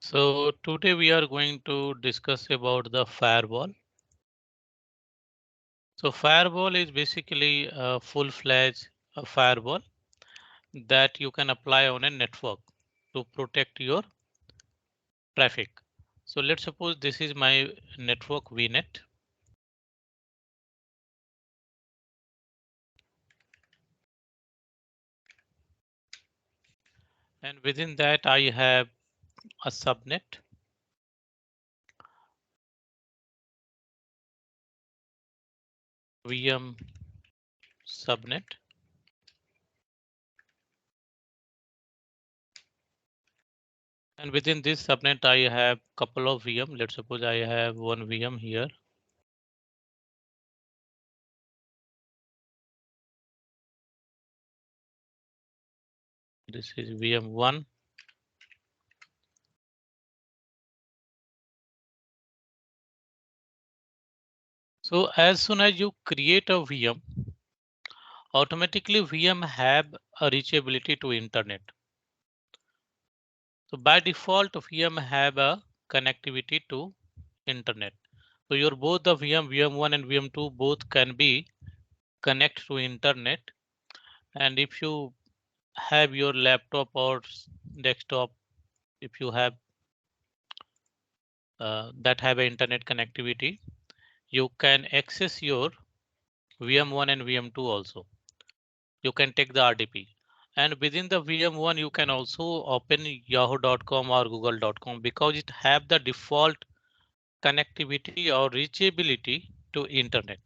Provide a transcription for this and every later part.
So today we are going to discuss about the firewall. So firewall is basically a full-fledged firewall that you can apply on a network to protect your traffic. So let's suppose this is my network VNet. And within that I have a subnet. VM subnet. And within this subnet I have couple of VM. Let's suppose I have one VM here. This is VM1. So as soon as you create a VM, automatically VM have a reachability to internet. So by default, VM have a connectivity to internet. So your both the VM1 and VM2 both can be connect to internet. And if you have your laptop or desktop, if you have that have a internet connectivity, you can access your VM1 and VM2 also. You can take the RDP. And within the VM1, you can also open yahoo.com or google.com because it have the default connectivity or reachability to internet.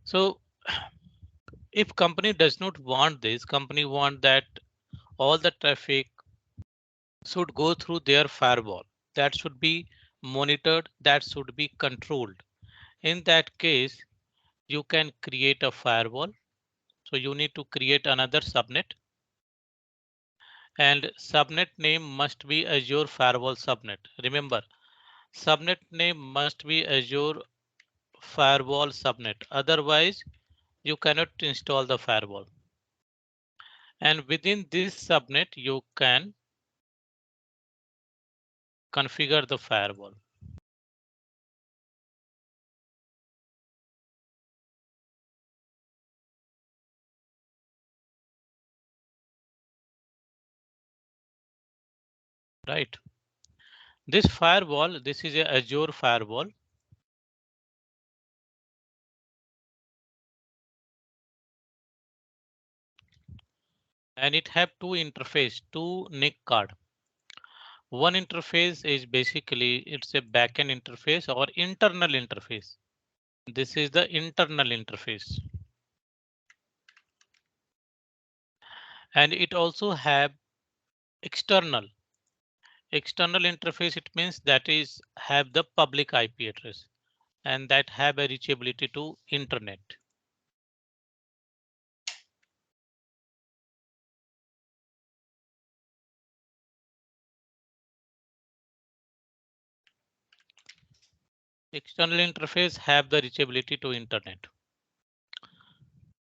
So if company does not want this, company want that all the traffic should go through their firewall. That should be monitored, that should be controlled. In that case, you can create a firewall. So you need to create another subnet. And subnet name must be Azure Firewall subnet. Remember, subnet name must be Azure Firewall subnet. Otherwise, you cannot install the firewall. And within this subnet, you can configure the firewall. Right. This firewall, this is a Azure firewall. And it have two interface, two NIC card. One interface is basically it's a backend interface or internal interface. This is the internal interface. And it also have external interface. It means that is have the public IP address and that have a reachability to internet. External interface have the reachability to internet.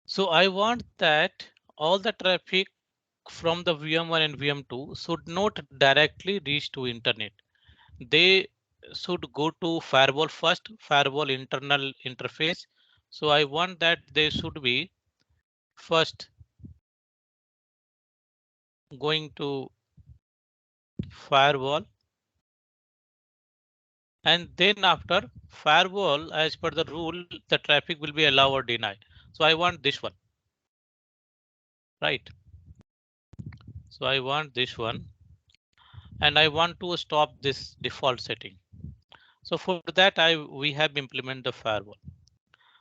So I want that all the traffic from the VM1 and VM2 should not directly reach to internet. They should go to firewall first, firewall internal interface. So I want that they should be first going to firewall. And then after firewall, as per the rule, the traffic will be allowed or denied. So I want this one, right? So I want this one and I want to stop this default setting. So for that, we have implemented the firewall.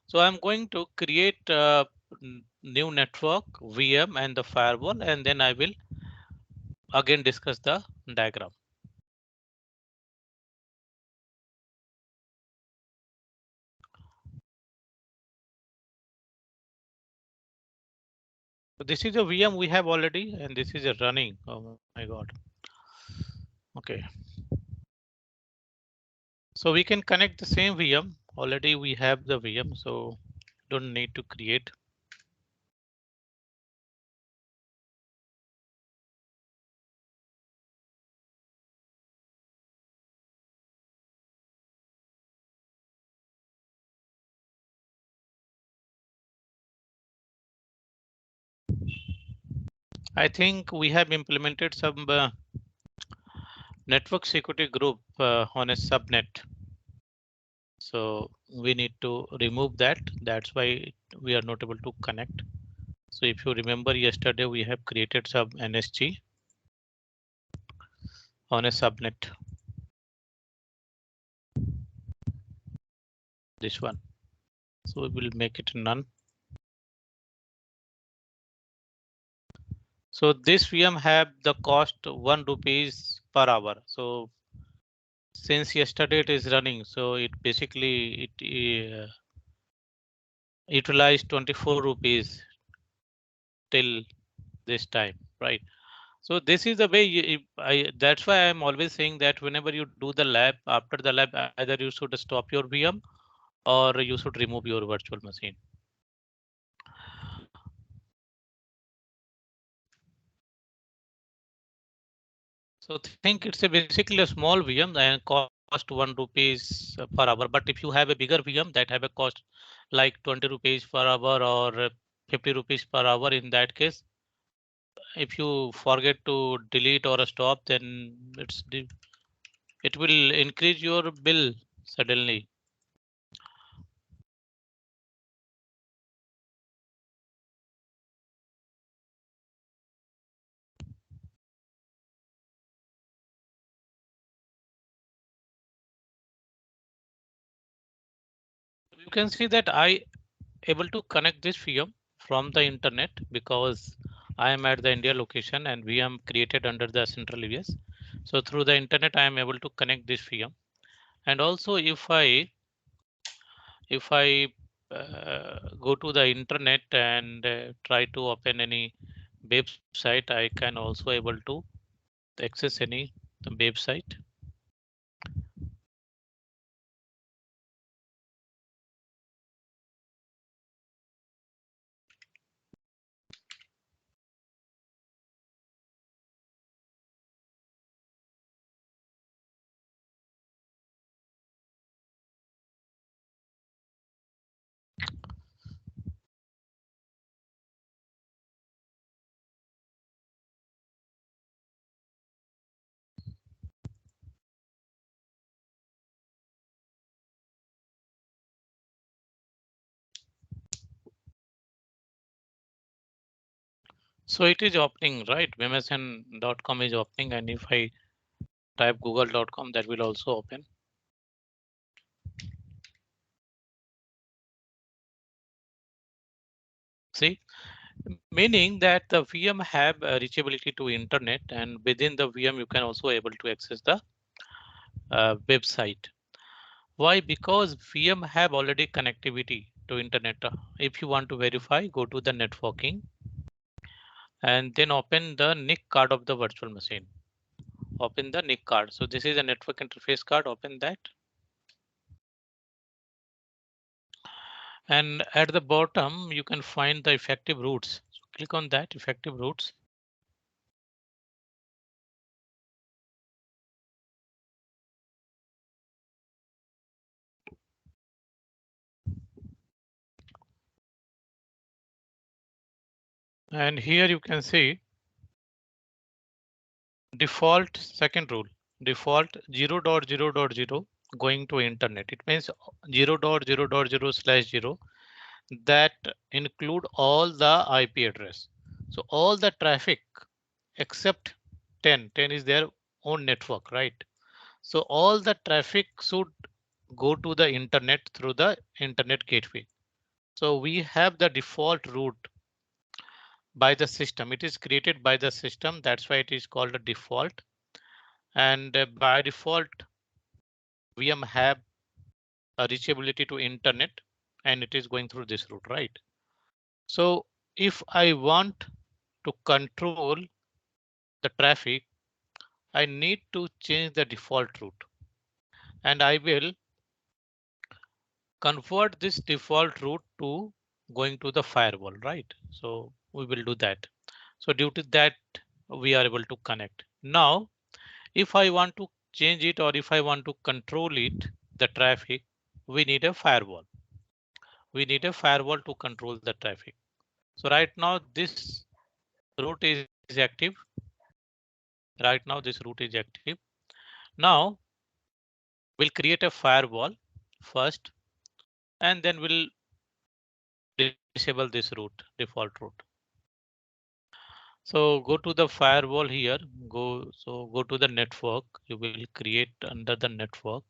So I'm going to create a new network VM and the firewall, and then I will again discuss the diagram. So this is a VM we have already, and this is a running. Oh my God. Okay. So we can connect the same VM. Already we have the VM, so don't need to create. I think we have implemented some network security group on a subnet. So we need to remove that. That's why we are not able to connect. So if you remember yesterday, we have created some NSG on a subnet. This one. So we will make it none. So this VM have the cost ₹1 per hour. So since yesterday it is running, so it basically it utilized ₹24 till this time, right? So this is the way that's why I'm always saying that whenever you do the lab, after the lab, either you should stop your VM or you should remove your virtual machine. So think it's basically a small VM and cost ₹1 per hour. But if you have a bigger VM that have a cost like ₹20 per hour or ₹50 per hour, in that case, if you forget to delete or stop, then it will increase your bill suddenly. You can see that I able to connect this VM from the internet because I am at the India location and VM created under the central EVS. So through the internet, I am able to connect this VM. And also if I go to the internet and try to open any website, I can also able to access any website. So it is opening, right? Vmsn.com is opening, and if I type google.com, that will also open. See, meaning that the VM have reachability to internet, and within the VM you can also able to access the website. Why? Because VM have already connectivity to internet. If you want to verify, go to the networking and then open the NIC card of the virtual machine. Open the NIC card. So this is a network interface card. Open that. And at the bottom, you can find the effective routes. So click on that effective routes. And here you can see default second rule, default 0.0.0 going to internet. It means 0.0.0/0 that include all the IP address. So all the traffic except 10 is their own network, right? So all the traffic should go to the internet through the internet gateway. So we have the default route by the system. It is created by the system. That's why it is called a default. And by default, VM have a reachability to internet and it is going through this route, right? So if I want to control the traffic, I need to change the default route and I will convert this default route to going to the firewall, right? So we will do that. So due to that, we are able to connect. Now, if I want to change it or if I want to control it, the traffic, we need a firewall. We need a firewall to control the traffic. So right now this route is active. Right now this route is active. Now we'll create a firewall first, and then we'll disable this route, default route. So go to the firewall here, go to the network. You will create under the network.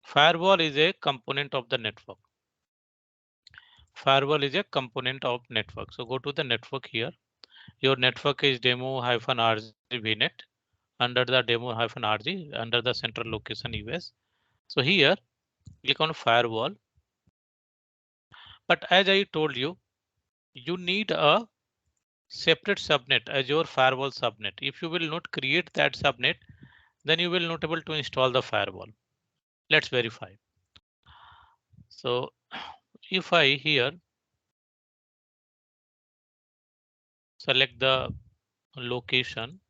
Firewall is a component of the network. Firewall is a component of network. So go to the network here. Your network is demo-rg vnet. Under the demo-rg, under the central location US. So here click on firewall. But as I told you, you need a separate subnet, Azure Firewall subnet. If you will not create that subnet, then you will not able to install the firewall. Let's verify. So if I here select the location,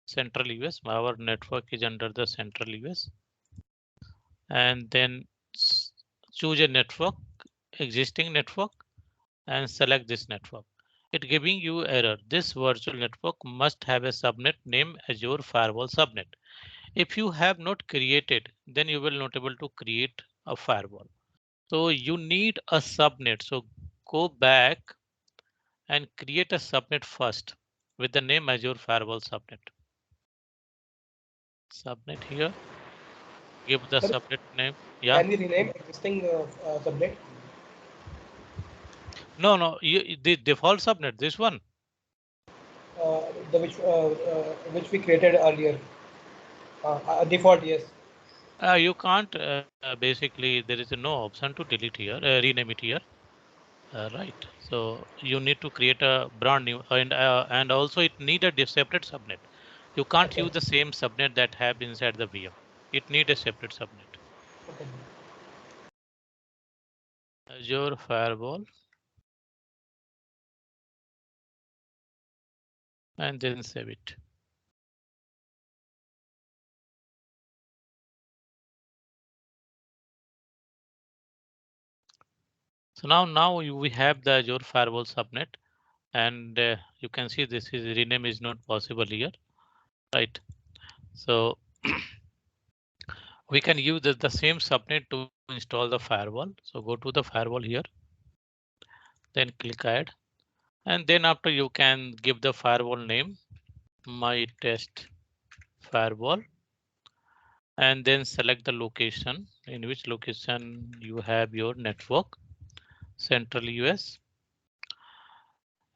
central US, our network is under the central US, and then choose a network, existing network, and select this network. It giving you error. This virtual network must have a subnet name Azure Firewall subnet. If you have not created, then you will not able to create a firewall. So you need a subnet. So go back and create a subnet first with the name Azure Firewall subnet. Subnet here. Give the Sir, subnet name. Yeah. can we rename existing subnet? No. The default subnet. This one. The which we created earlier. Default, yes. You can't. Basically, there is no option to delete here. Rename it here. Right. So you need to create a brand new, and also it need a separate subnet. You can't Okay. use the same subnet that have inside the VM. It need a separate subnet. Okay. Azure Firewall, and then save it. So now we have the Azure Firewall subnet, and you can see this is rename is not possible here, right? So we can use the same subnet to install the firewall. So go to the firewall here, then click add, and then after you can give the firewall name, my test firewall, and then select the location, in which location you have your network, central US.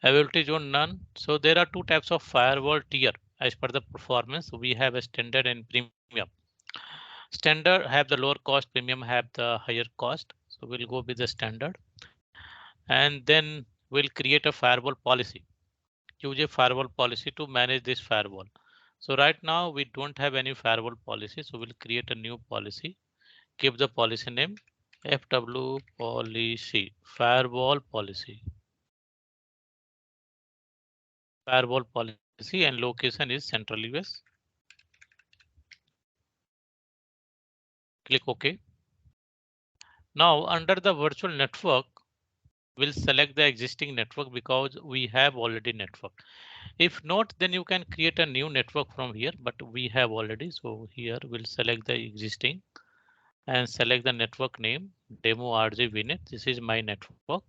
Availability zone none. So there are two types of firewall tier as per the performance. We have a standard and premium. Standard have the lower cost, premium have the higher cost. So we'll go with the standard, and then we'll create a firewall policy. Use a firewall policy to manage this firewall. So right now we don't have any firewall policy, so we'll create a new policy. Give the policy name FW policy, firewall policy. Firewall policy and location is central US. Click OK. Now under the virtual network, we'll select the existing network because we have already network. If not, then you can create a new network from here, but we have already. So here we'll select the existing and select the network name demo RG VNet. This is my network.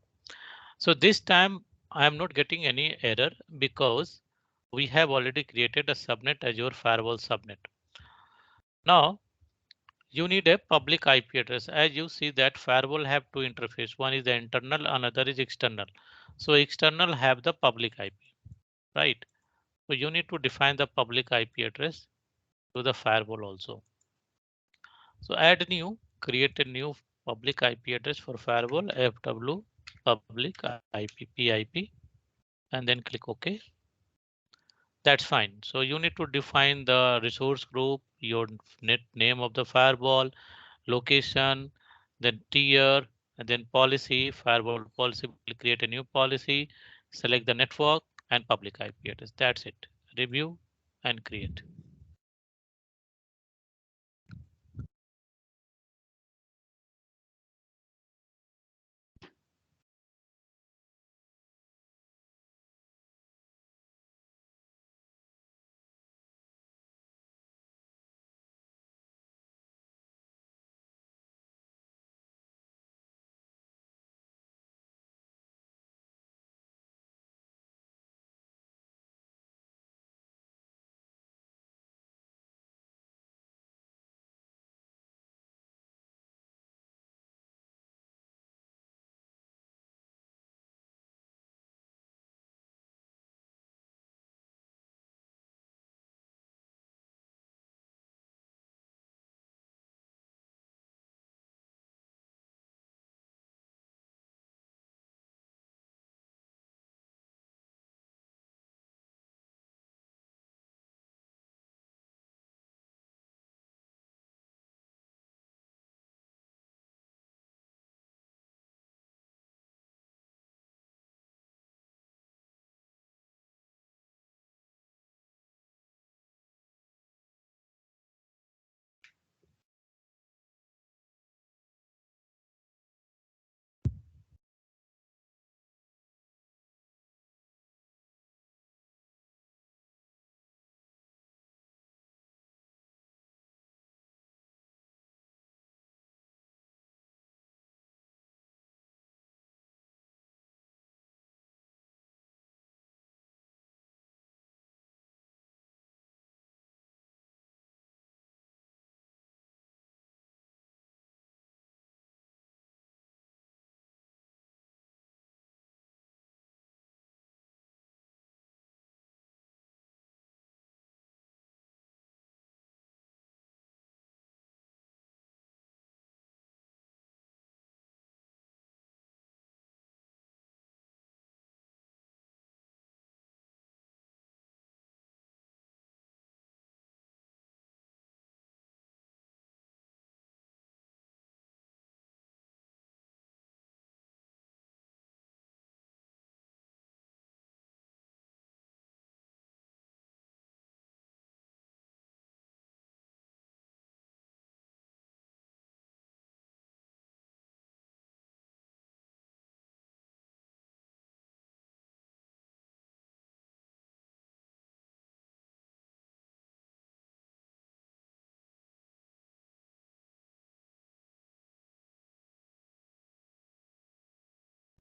So this time I am not getting any error because we have already created a subnet Azure Firewall subnet. Now you need a public IP address. As you see that firewall have two interface. One is the internal, another is external. So external have the public IP, right? So you need to define the public IP address to the firewall also. So add new, create a new public IP address for firewall FW public IP PIP, and then click OK. That's fine. So you need to define the resource group, your net name of the firewall, location, then tier, and then policy. Firewall policy will create a new policy, select the network and public IP address. That's it. Review and create.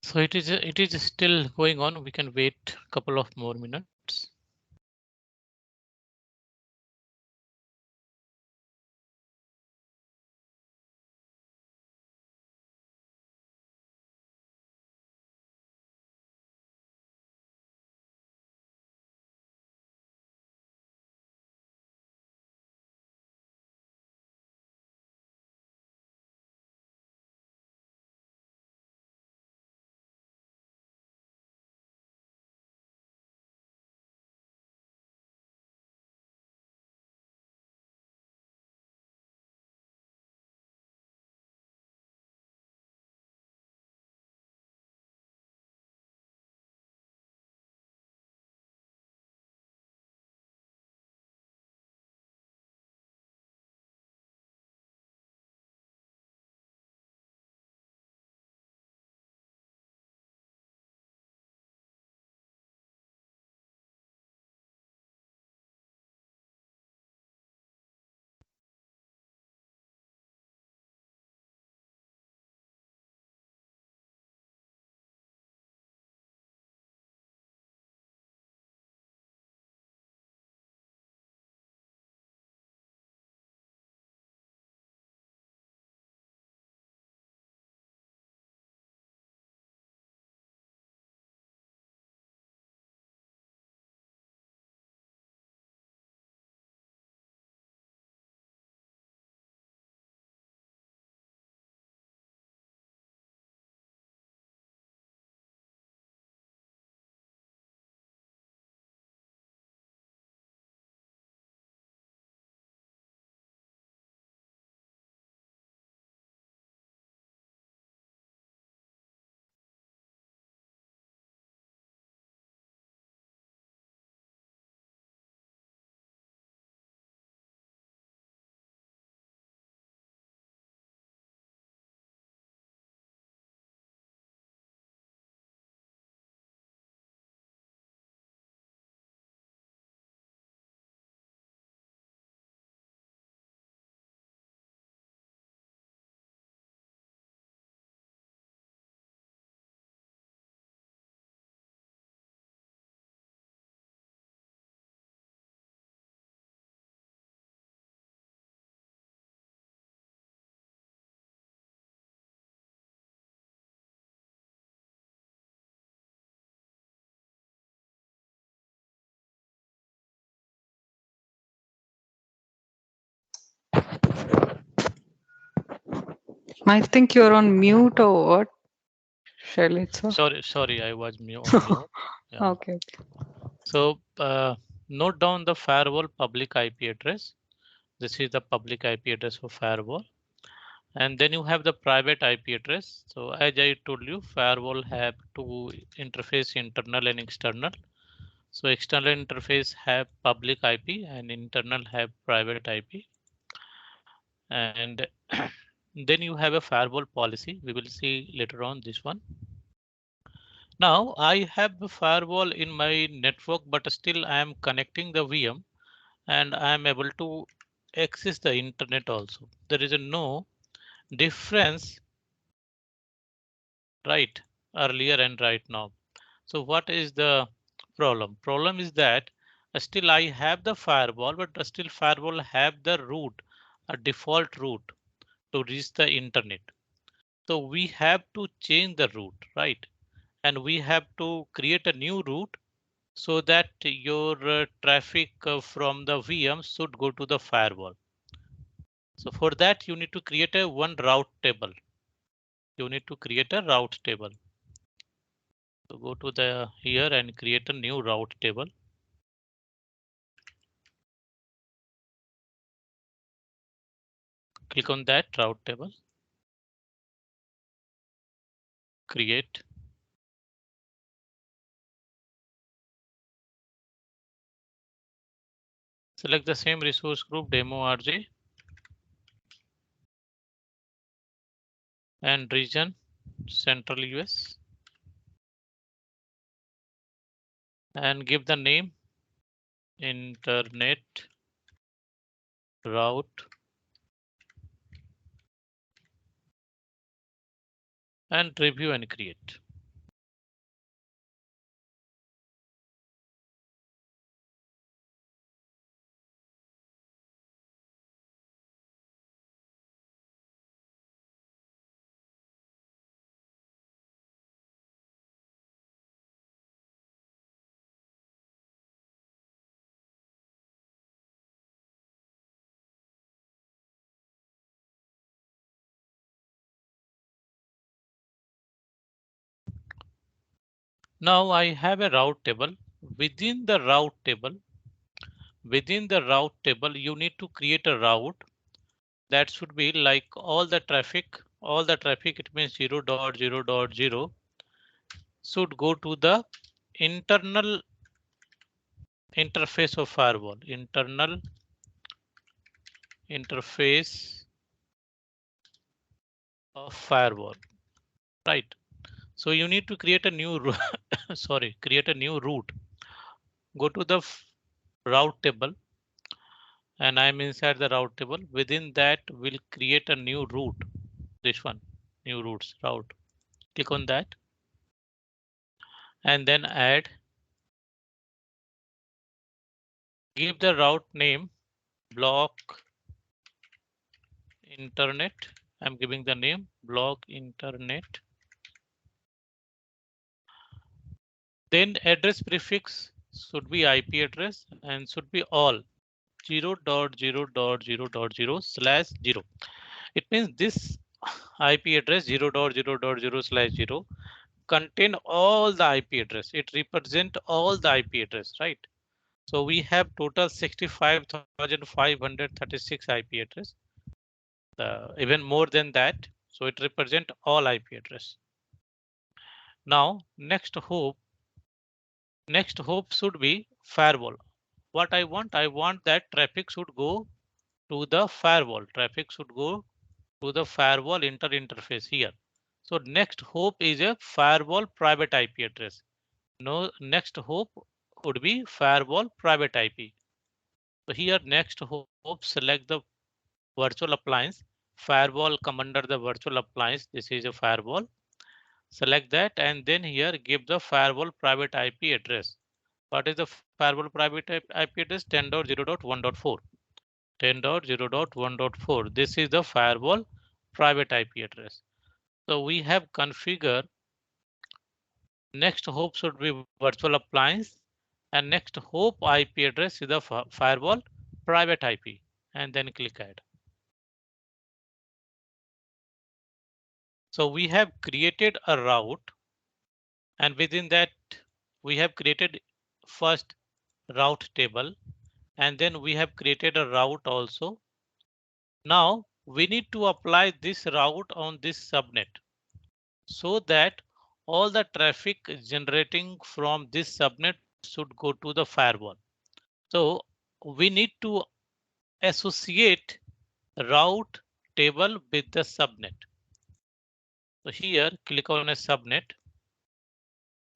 So it is still going on. We can wait a couple of more minutes. I think you're on mute or what, Shailit? Sorry, I was on mute. Yeah. Okay. So note down the firewall public IP address. This is the public IP address for firewall. And then you have the private IP address. So as I told you, firewall have two interface, internal and external. So external interface have public IP and internal have private IP. And then you have a firewall policy. We will see later on this one. Now I have a firewall in my network, but still I am connecting the VM and I am able to access the internet also. There is a no difference right earlier and right now. So what is the problem? Problem is that still I have the firewall, but still firewall have the route, a default route to reach the internet. So we have to change the route, right? And we have to create a new route so that your traffic from the VM should go to the firewall. So for that, you need to create a one route table. You need to create a route table. So go to the here and create a new route table. Click on that route table. Create. Select the same resource group demo RJ and region Central US and give the name internet route and review and create. Now I have a route table. Within the route table, you need to create a route that should be like all the traffic. It means 0.0.0 should go to the internal interface of firewall. Internal interface of firewall, right? So you need to create a new create a new route. Go to the route table, and I'm inside the route table. Within that, we'll create a new route. This one, new routes route. Click on that, and then add. Give the route name block internet. I'm giving the name block internet. Then address prefix should be IP address and should be all 0.0.0.0/0. It means this IP address 0.0.0/0 contain all the IP address. It represent all the IP address, right? So we have total 65,536 IP address, even more than that. So it represent all IP address. Now next hope should be firewall. What I want that traffic should go to the firewall. Traffic should go to the firewall interface here. So next hope is a firewall private IP address. No, next hope would be firewall private IP. So here next hope select the virtual appliance. Firewall come under the virtual appliance. This is a firewall. Select that and then here give the firewall private IP address. What is the firewall private IP address? 10.0.1.4. 10.0.1.4. This is the firewall private IP address. So we have configured next hope should be virtual appliance and next hope IP address is the firewall private IP and then click add. So we have created a route and within that we have created first route table and then we have created a route also. Now we need to apply this route on this subnet so that all the traffic generating from this subnet should go to the firewall. So we need to associate route table with the subnet. So here click on a subnet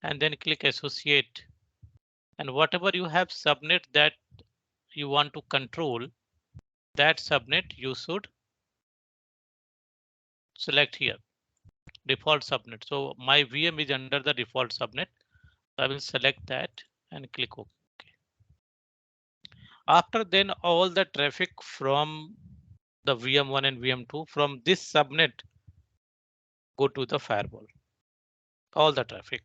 and then click associate. And whatever you have subnet that you want to control, that subnet you should select here. Default subnet. So my VM is under the default subnet. I will select that and click OK. After then all the traffic from the VM1 and VM2 from this subnet go to the firewall. All the traffic.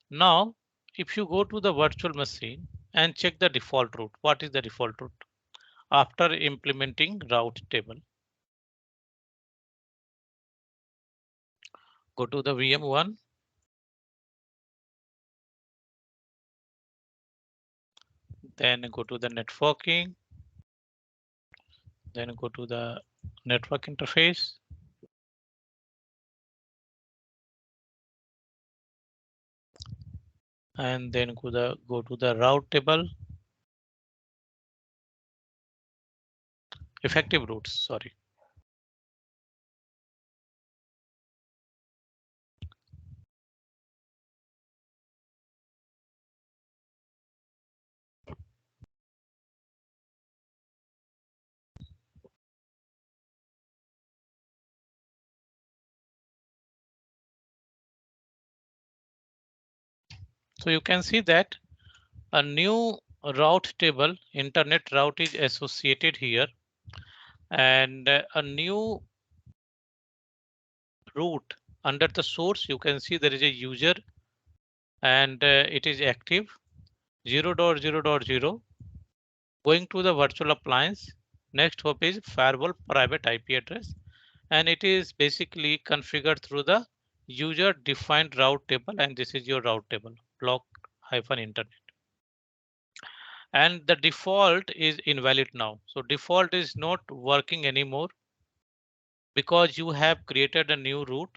Now, if you go to the virtual machine and check the default route, what is the default route? After implementing route table, go to the VM1. Then go to the networking. Then go to the network interface. And then go to the route table. Effective routes, sorry. So you can see that a new route table, internet route is associated here. And a new route under the source, you can see there is a user and it is active 0.0.0 going to the virtual appliance Next hop is firewall private IP address, and it is basically configured through the user defined route table, and this is your route table block hyphen internet. And the default is invalid now. So default is not working anymore because you have created a new route.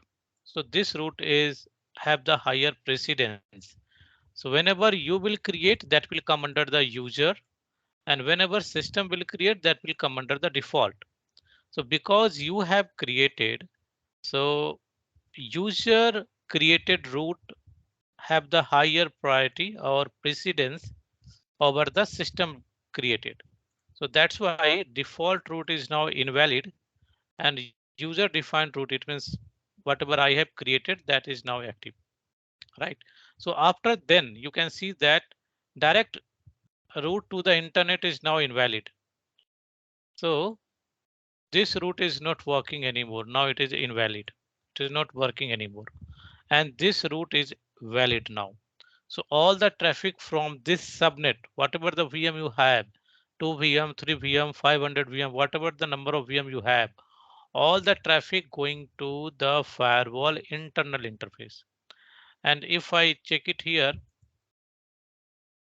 So this route is have the higher precedence. So whenever you will create, that will come under the user, and whenever system will create, that will come under the default. So because you have created, so user created route have the higher priority or precedence over the system created. So that's why default route is now invalid, and user defined route, it means whatever I have created, that is now active, right? So after then you can see that direct route to the internet is now invalid. So this route is not working anymore. Now it is invalid. It is not working anymore. And this route is valid now. So all the traffic from this subnet, whatever the VM you have, 2 VM, 3 VM, 500 VM, whatever the number of VM you have, all the traffic going to the firewall internal interface. And if I check it here,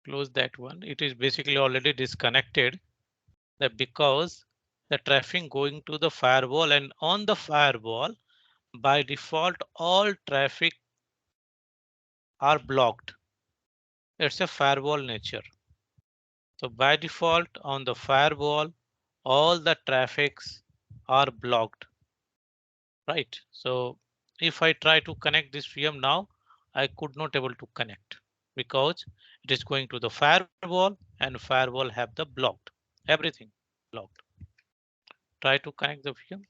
close that one, it is basically already disconnected, that because the traffic going to the firewall, and on the firewall by default all traffic are blocked. It's a firewall nature. So by default on the firewall all the traffics are blocked, right? So if I try to connect this VM now, I could not able to connect because it is going to the firewall, and firewall have the blocked everything blocked. Try to connect the VM.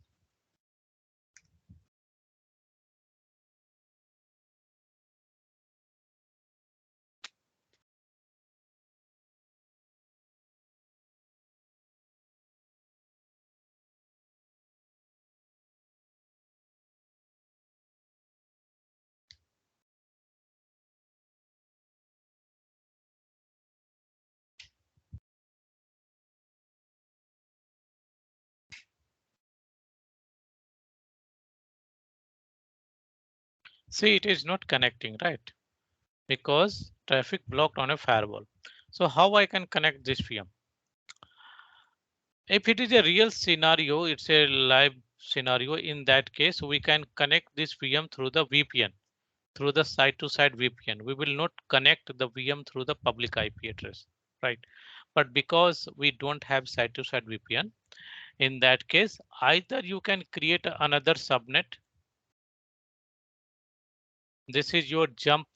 See, it is not connecting, right? Because traffic blocked on a firewall. So how I can connect this VM? If it is a real scenario, it's a live scenario. In that case, we can connect this VM through the VPN, through the site-to-site VPN. We will not connect the VM through the public IP address, right? But because we don't have site-to-site VPN, in that case, either you can create another subnet. This is your jump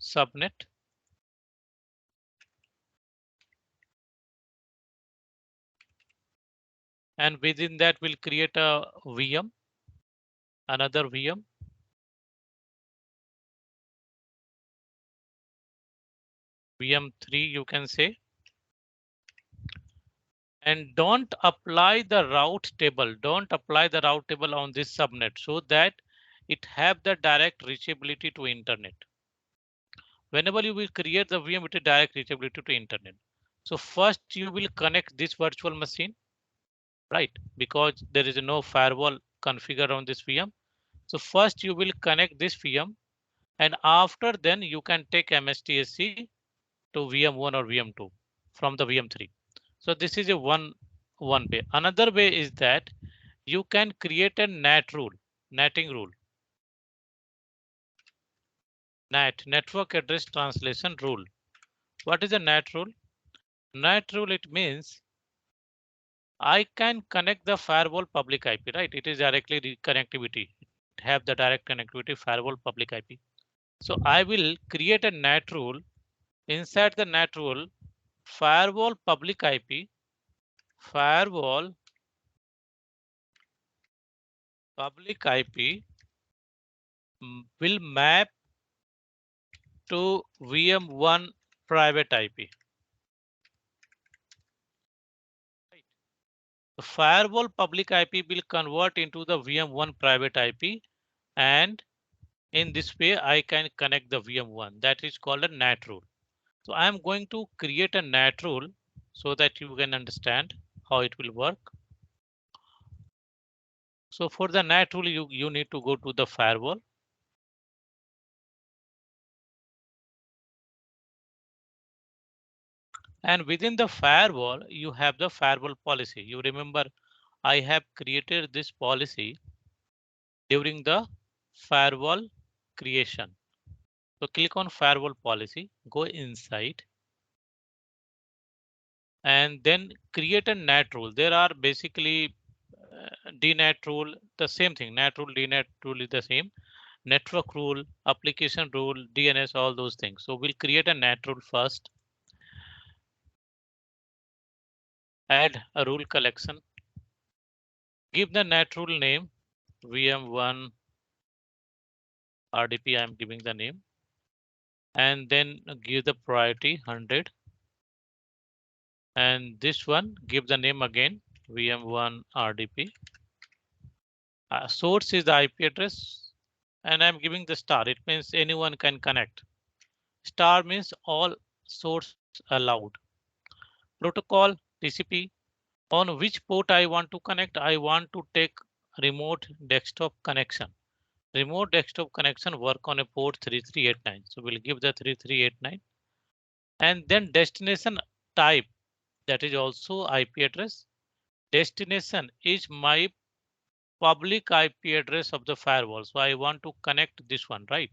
subnet. And within that we'll create a VM, another VM. VM3 you can say. And don't apply the route table. Don't apply the route table on this subnet so that it have the direct reachability to internet. Whenever you will create the VM with a direct reachability to internet. So first you will connect this virtual machine, right? Because there is no firewall configured on this VM. So first you will connect this VM, and after then you can take MSTSC to VM1 or VM2 from the VM3. So this is a one way. Another way is that you can create a NAT rule, netting rule. NAT, network address translation rule. What is a NAT rule? NAT rule, it means I can connect the firewall public IP, right? It is directly the connectivity. It have the direct connectivity firewall public IP. So I will create a NAT rule. Inside the NAT rule, firewall public IP, firewall public IP will map to VM1 private IP. The firewall public IP will convert into the VM1 private IP, and in this way I can connect the VM1. That is called a NAT rule. So I am going to create a NAT rule so that you can understand how it will work. So for the NAT rule, you need to go to the firewall. And within the firewall, you have the firewall policy. You remember, I have created this policy during the firewall creation. So click on firewall policy, go inside, and then create a NAT rule. There are basically DNAT rule, the same thing. NAT rule, DNAT rule is the same. Network rule, application rule, DNS, all those things. So we'll create a NAT rule first. Add a rule collection. Give the NAT rule name VM1 RDP. I'm giving the name, and then give the priority 100. And this one, give the name again VM1 RDP. Source is the IP address, and I'm giving the star. It means anyone can connect. Star means all source allowed. Protocol TCP. On which port I want to connect? I want to take remote desktop connection. Remote desktop connection work on a port 3389. So we'll give the 3389. And then destination type, that is also IP address. Destination is my public IP address of the firewall. So I want to connect this one, right?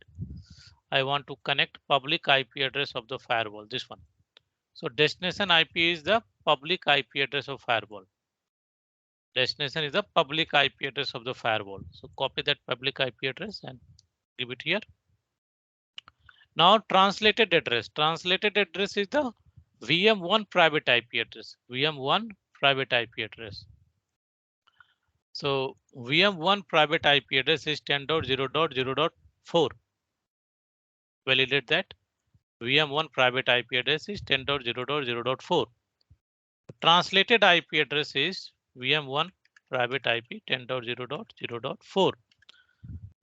I want to connect public IP address of the firewall, this one. So destination IP is the public IP address of firewall. Destination is the public IP address of the firewall. So copy that public IP address and give it here. Now translated address. Translated address is the VM1 private IP address. VM1 private IP address. So VM1 private IP address is 10.0.0.4. Validate that. VM1 private IP address is 10.0.0.4. Translated IP address is VM1 private IP 10.0.0.4.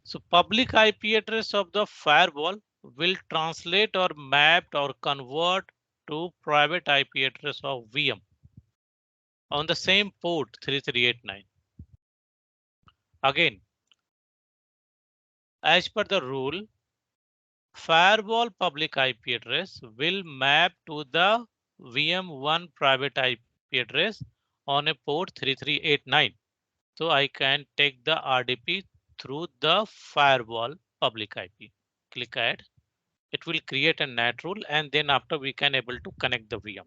So public IP address of the firewall will translate or map or convert to private IP address of VM on the same port 3389. Again, as per the rule, firewall public IP address will map to the VM1 private IP address on a port 3389. So I can take the RDP through the firewall public IP. Click add. It will create a NAT rule, and then after we can able to connect the VM.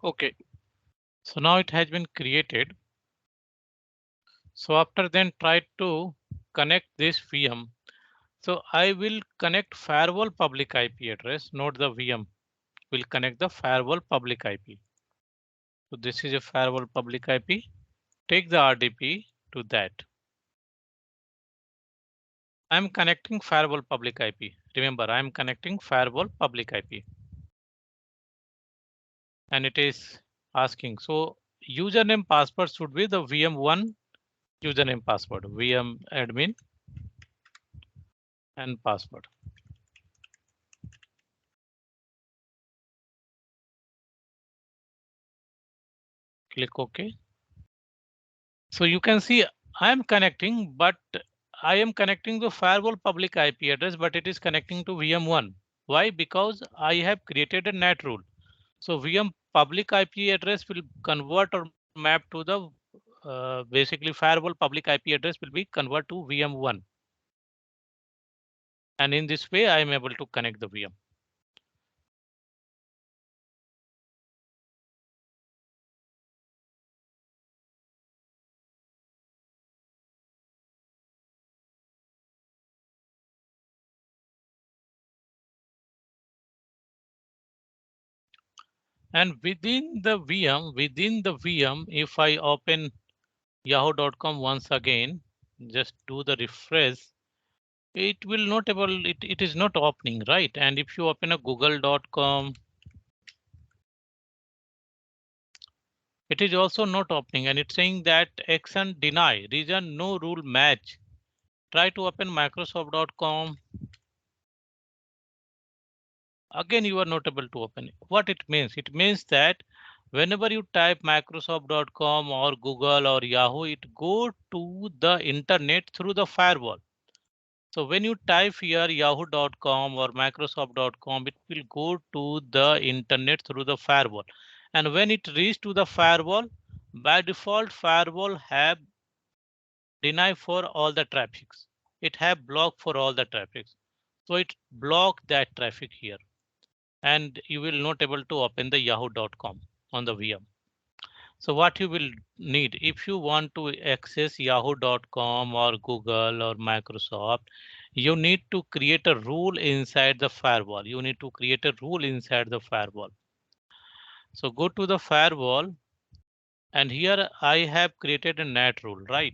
Okay, so now it has been created. So after then try to connect this VM. So I will connect firewall public IP address, not the VM. Will connect the firewall public IP. So this is a firewall public IP. Take the RDP to that. I'm connecting firewall public IP. Remember, I'm connecting firewall public IP. And it is asking. So username password should be the VM1 username password, VM admin and password. Click OK. So you can see I am connecting, but I am connecting the firewall public IP address, but it is connecting to VM1. Why? Because I have created a NAT rule. So VM public IP address will convert or map to the basically firewall public IP address will be convert to VM1. And in this way, I am able to connect the VM. And within the VM, if I open yahoo.com once again, just do the refresh, it will not able, it is not opening, right? And if you open a google.com, it is also not opening, and it's saying that action deny, reason no rule match. Try to open microsoft.com. Again, you are not able to open it. What it means? It means that whenever you type microsoft.com or Google or Yahoo, it go to the internet through the firewall. So when you type here yahoo.com or microsoft.com, it will go to the internet through the firewall. And when it reaches to the firewall, by default, firewall have deny for all the traffics. It have block for all the traffics. So it block that traffic here. And you will not able to open the yahoo.com on the VM. So what you will need if you want to access yahoo.com or Google or Microsoft, you need to create a rule inside the firewall. You need to create a rule inside the firewall. So go to the firewall, and here I have created a NAT rule, right?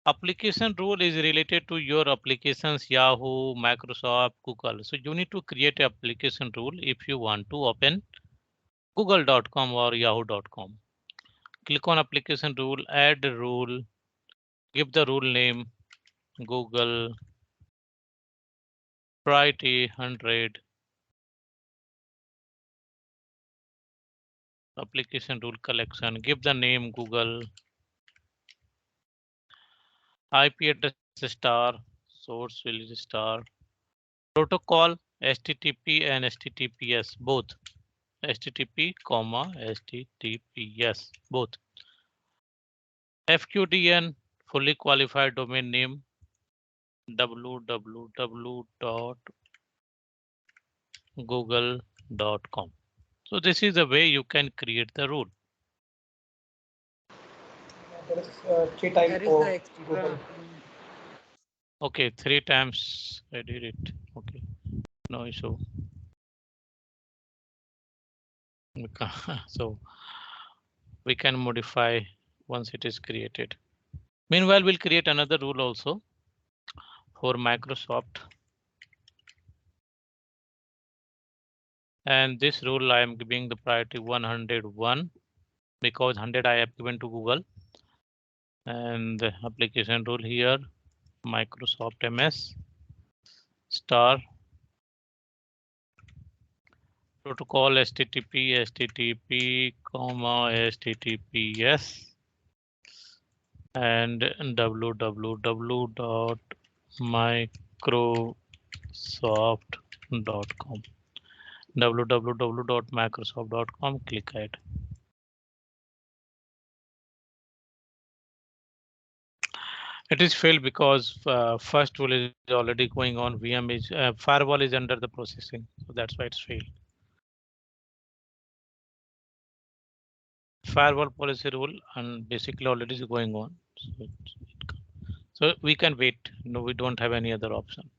Application rule is related to your applications, Yahoo, Microsoft, Google. So you need to create an application rule if you want to open google.com or yahoo.com. Click on application rule, add rule, give the rule name Google, priority 100, application rule collection, give the name Google, IP address star, source will is star, protocol HTTP and HTTPS both, HTTP comma HTTPS both, FQDN fully qualified domain name www.google.com. So this is the way you can create the rule. There is three type There is for the extra. Google. Okay, 3 times I did it. Okay, no issue. So we can modify once it is created. Meanwhile, we'll create another rule also for Microsoft. And this rule I am giving the priority 101 because 100 I have given to Google. And the application rule here, Microsoft MS star protocol HTTP comma HTTPS and www.microsoft.com. www.microsoft.com, click add. It is failed because first rule is already going on. VM is firewall is under the processing, so that's why it's failed. Firewall policy rule and basically already is going on. So we can wait. No, we don't have any other option.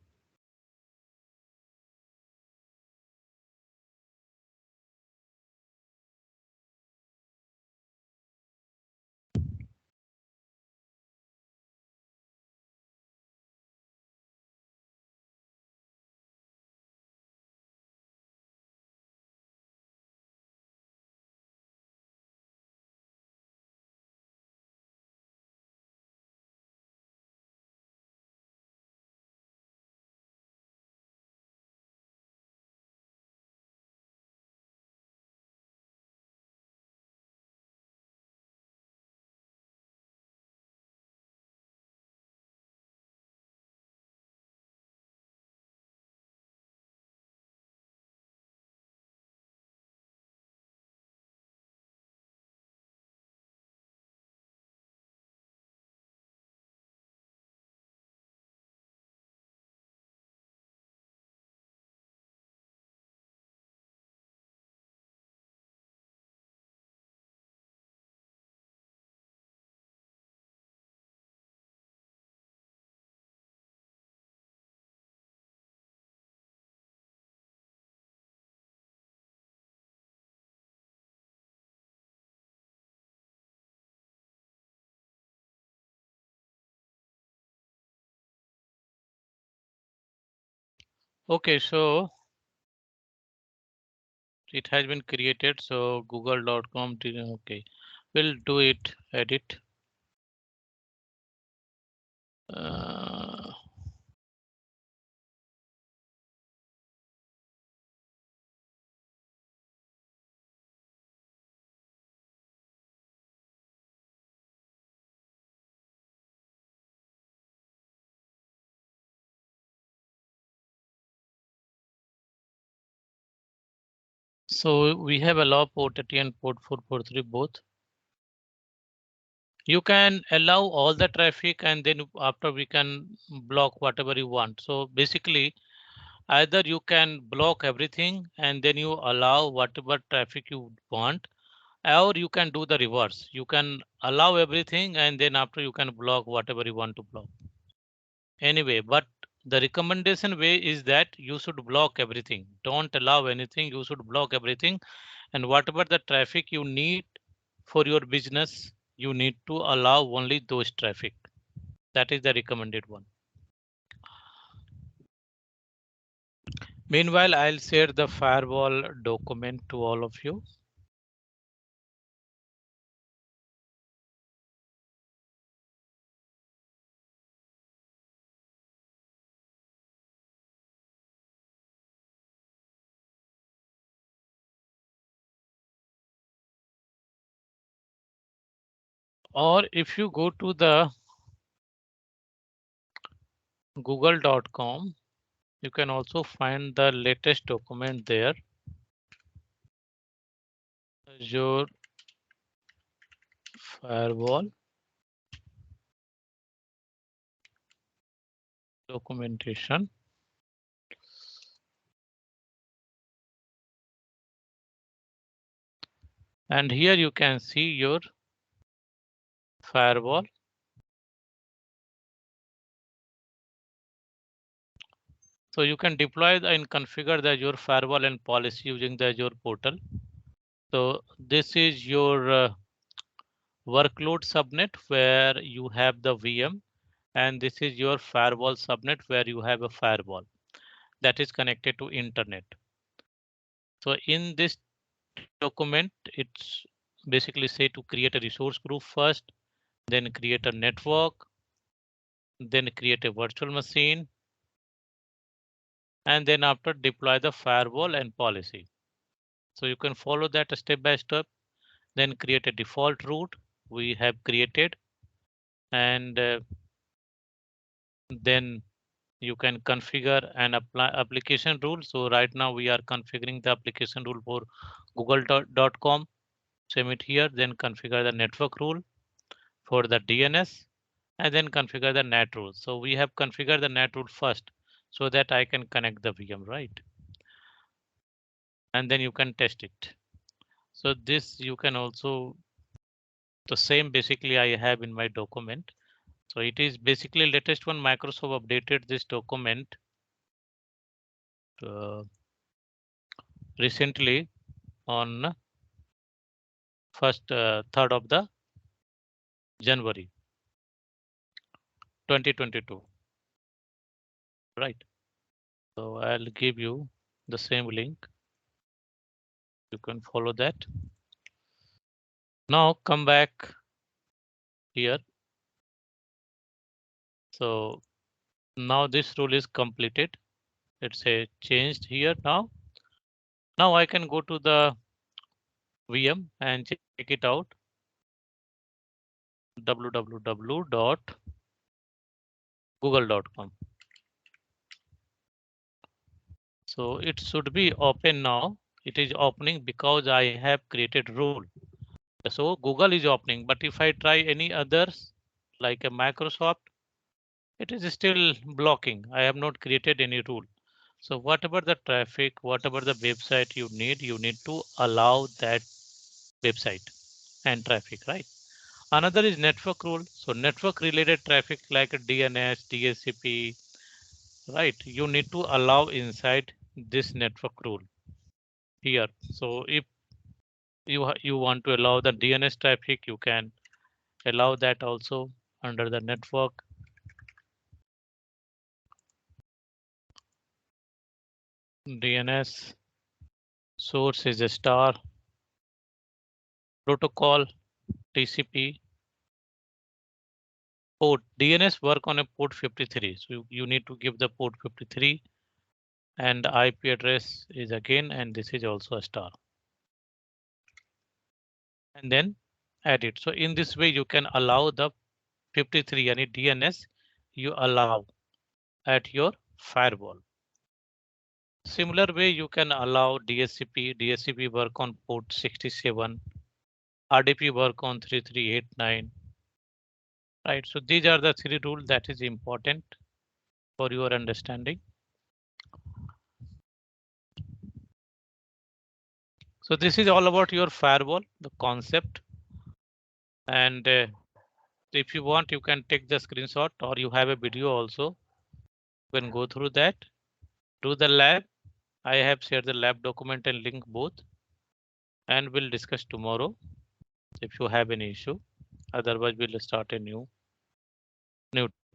Okay, so it has been created. So google.com. Okay, we'll do it. Edit. Uh, so we have allow port 80 and port 443 both. You can allow all the traffic and then after we can block whatever you want. So basically either you can block everything and then you allow whatever traffic you want, or you can do the reverse. You can allow everything and then after you can block whatever you want to block. Anyway, but the recommendation way is that you should block everything. Don't allow anything. You should block everything. And whatever the traffic you need for your business, you need to allow only those traffic. That is the recommended one. Meanwhile, I'll share the firewall document to all of you. Or if you go to the google.com, you can also find the latest document there. Azure Firewall documentation. And here you can see your firewall. So you can deploy and configure the Azure firewall and policy using the Azure portal. So this is your workload subnet where you have the VM, and this is your firewall subnet where you have a firewall that is connected to internet. So in this document, it's basically say to create a resource group first, then create a network, then create a virtual machine, and then after deploy the firewall and policy. So you can follow that step by step, then create a default route we have created, and then you can configure an apply application rule. So right now we are configuring the application rule for google.com. Same it here, then configure the network rule for the DNS and then configure the NAT rule. So we have configured the NAT rule first so that I can connect the VM, right? And then you can test it. So this you can also the same basically I have in my document. So it is basically latest one. Microsoft updated this document uh, recently on first 3rd of the January 2022, right? So I'll give you the same link. You can follow that. Now come back here. So now this rule is completed. It's a changed here now. Now I can go to the VM and check it out. www.google.com. So it should be open now. It is opening because I have created rule. So Google is opening, but if I try any others like a Microsoft, it is still blocking. I have not created any rule. So whatever the traffic, whatever the website you need to allow that website and traffic, right? Another is network rule. So network related traffic like a DNS, DHCP, right? You need to allow inside this network rule here. So if you want to allow the DNS traffic, you can allow that also under the network. DNS source is a star. Protocol TCP port. DNS work on a port 53. So you need to give the port 53 and the IP address is again, and this is also a star. And then add it. So in this way, you can allow the 53 any DNS you allow at your firewall. Similar way, you can allow DSCP. DSCP work on port 67. RDP work on 3389. Right. So these are the three rules that is important for your understanding. So this is all about your firewall, the concept. And if you want, you can take the screenshot or you have a video also. You can go through that. Do the lab. I have shared the lab document and link both. And we'll discuss tomorrow if you have any issue. Otherwise, we'll start a new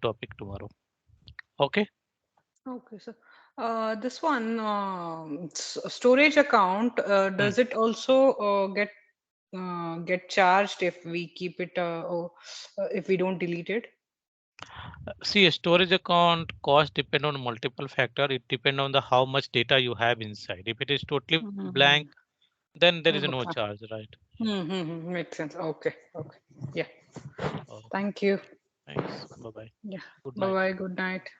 topic tomorrow. Okay. Okay, so this one storage account, does it also get charged if we keep it or if we don't delete it? See, a storage account cost depend on multiple factor. It depend on the how much data you have inside. If it is totally blank, then there is no Okay. charge, right? Makes sense. Okay. Okay. Yeah. Oh, Thank you. thanks. Bye bye. Yeah. Good Bye night. bye. Good night.